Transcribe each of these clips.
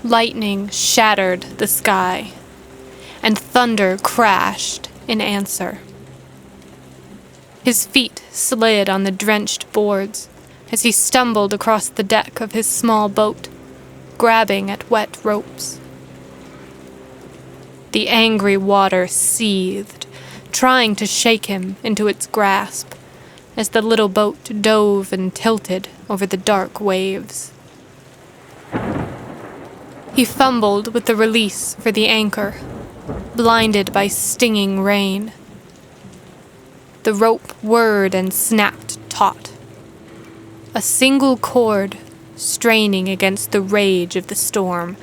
Lightning shattered the sky, and thunder crashed in answer. His feet slid on the drenched boards as he stumbled across the deck of his small boat, grabbing at wet ropes. The angry water seethed, trying to shake him into its grasp as the little boat dove and tilted over the dark waves. He fumbled with the release for the anchor, blinded by stinging rain. The rope whirred and snapped taut, a single cord straining against the rage of the storm.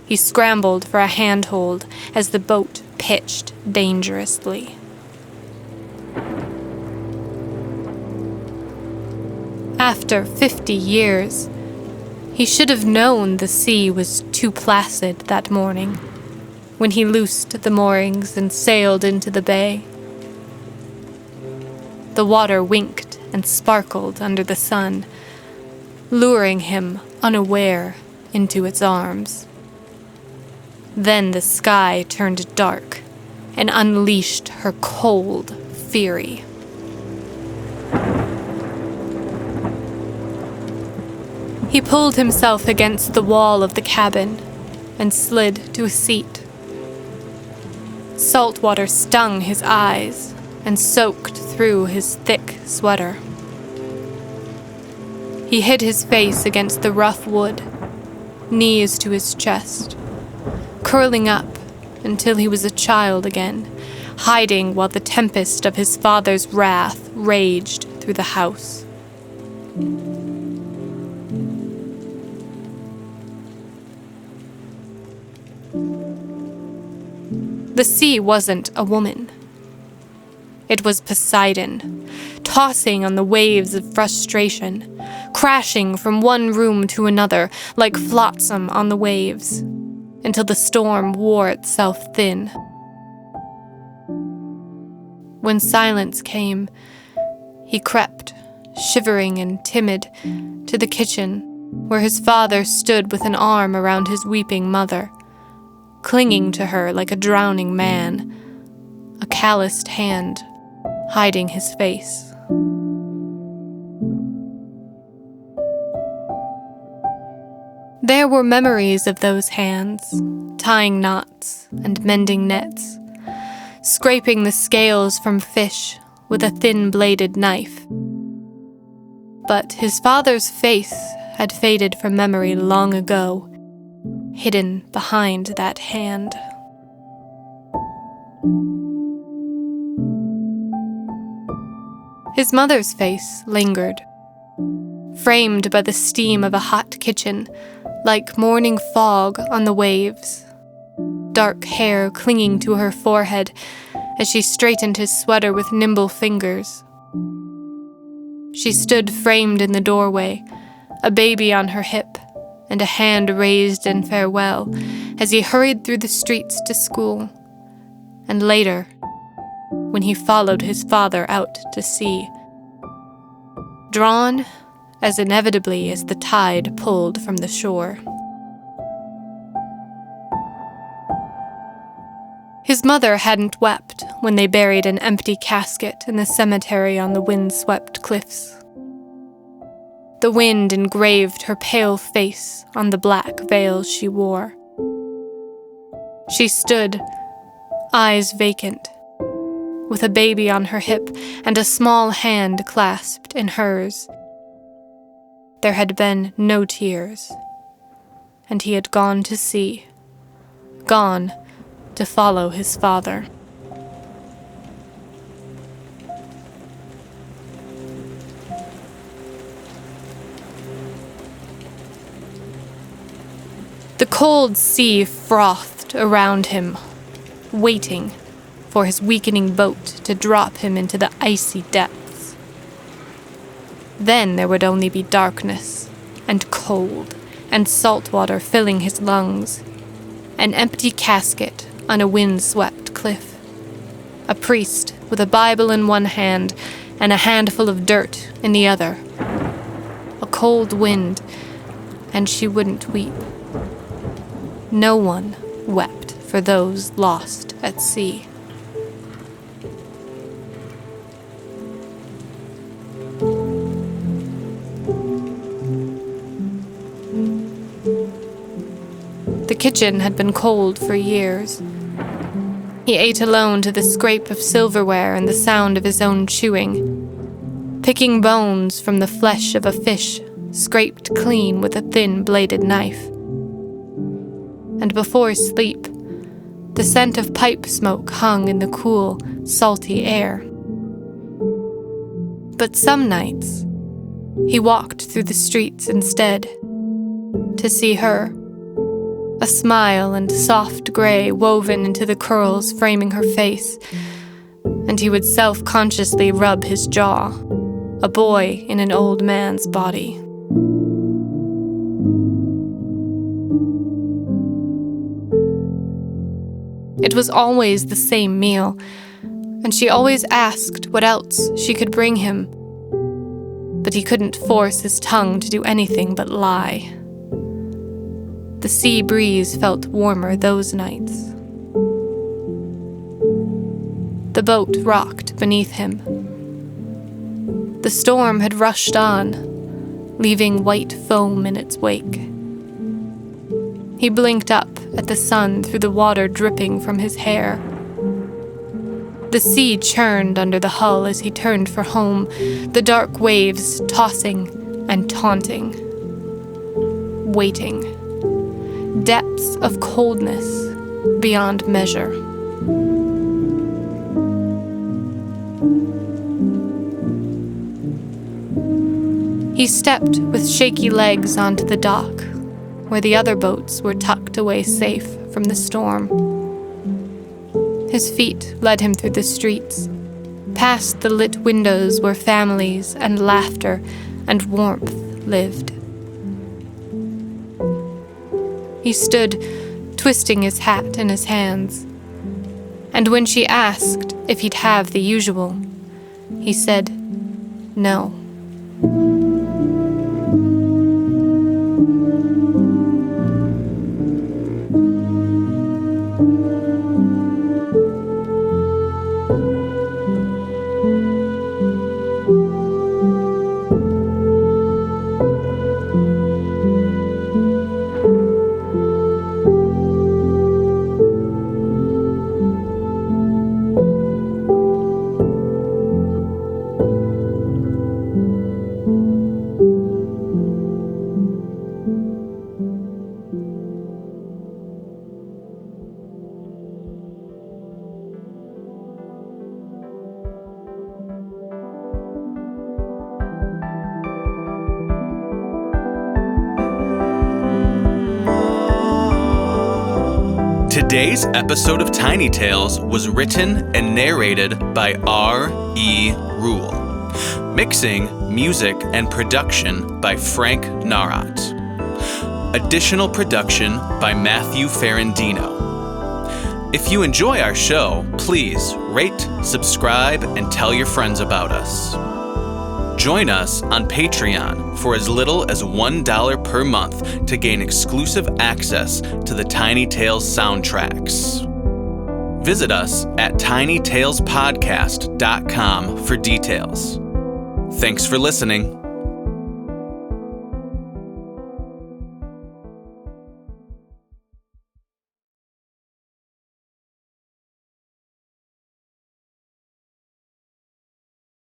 He scrambled for a handhold as the boat pitched dangerously. After 50 years, he should have known the sea was too placid that morning when he loosed the moorings and sailed into the bay. The water winked and sparkled under the sun, luring him unaware into its arms. Then the sky turned dark and unleashed her cold fury. He pulled himself against the wall of the cabin and slid to a seat. Salt water stung his eyes and soaked through his thick sweater. He hid his face against the rough wood, knees to his chest, curling up until he was a child again, hiding while the tempest of his father's wrath raged through the house. The sea wasn't a woman. It was Poseidon, tossing on the waves of frustration, crashing from one room to another like flotsam on the waves, until the storm wore itself thin. When silence came, he crept, shivering and timid, to the kitchen, where his father stood with an arm around his weeping mother, clinging to her like a drowning man, a calloused hand hiding his face. There were memories of those hands, tying knots and mending nets, scraping the scales from fish with a thin-bladed knife. But his father's face had faded from memory long ago, hidden behind that hand. His mother's face lingered, framed by the steam of a hot kitchen, like morning fog on the waves, dark hair clinging to her forehead as she straightened his sweater with nimble fingers. She stood framed in the doorway, a baby on her hip, and a hand raised in farewell as he hurried through the streets to school, and later, when he followed his father out to sea, drawn as inevitably as the tide pulled from the shore. His mother hadn't wept when they buried an empty casket in the cemetery on the wind-swept cliffs. The wind engraved her pale face on the black veil she wore. She stood, eyes vacant, with a baby on her hip and a small hand clasped in hers. There had been no tears, and he had gone to sea, gone to follow his father. The cold sea frothed around him, waiting for his weakening boat to drop him into the icy depths. Then there would only be darkness and cold and salt water filling his lungs, an empty casket on a wind-swept cliff, a priest with a Bible in one hand and a handful of dirt in the other, a cold wind, and she wouldn't weep. no one wept for those lost at sea. The kitchen had been cold for years. He ate alone to the scrape of silverware and the sound of his own chewing, picking bones from the flesh of a fish scraped clean with a thin bladed knife. And before sleep, the scent of pipe smoke hung in the cool, salty air. But some nights, he walked through the streets instead, to see her, a smile and soft gray woven into the curls framing her face, and he would self-consciously rub his jaw, a boy in an old man's body. It was always the same meal, and she always asked what else she could bring him. But he couldn't force his tongue to do anything but lie. The sea breeze felt warmer those nights. The boat rocked beneath him. The storm had rushed on, leaving white foam in its wake. He blinked up at the sun through the water dripping from his hair. The sea churned under the hull as he turned for home, the dark waves tossing and taunting. Waiting. Depths of coldness beyond measure. He stepped with shaky legs onto the dock, where the other boats were tucked away safe from the storm. His feet led him through the streets, past the lit windows where families and laughter and warmth lived. He stood, twisting his hat in his hands, and when she asked if he'd have the usual, he said no. Today's episode of Tiny Tales was written and narrated by R.E. Rule. Mixing, music, and production by Frank Nawrot. Additional production by Matthew Ferrandino. If you enjoy our show, please rate, subscribe, and tell your friends about us. Join us on Patreon for as little as $1 per month to gain exclusive access to the Tiny Tales soundtracks. Visit us at tinytalespodcast.com for details. Thanks for listening.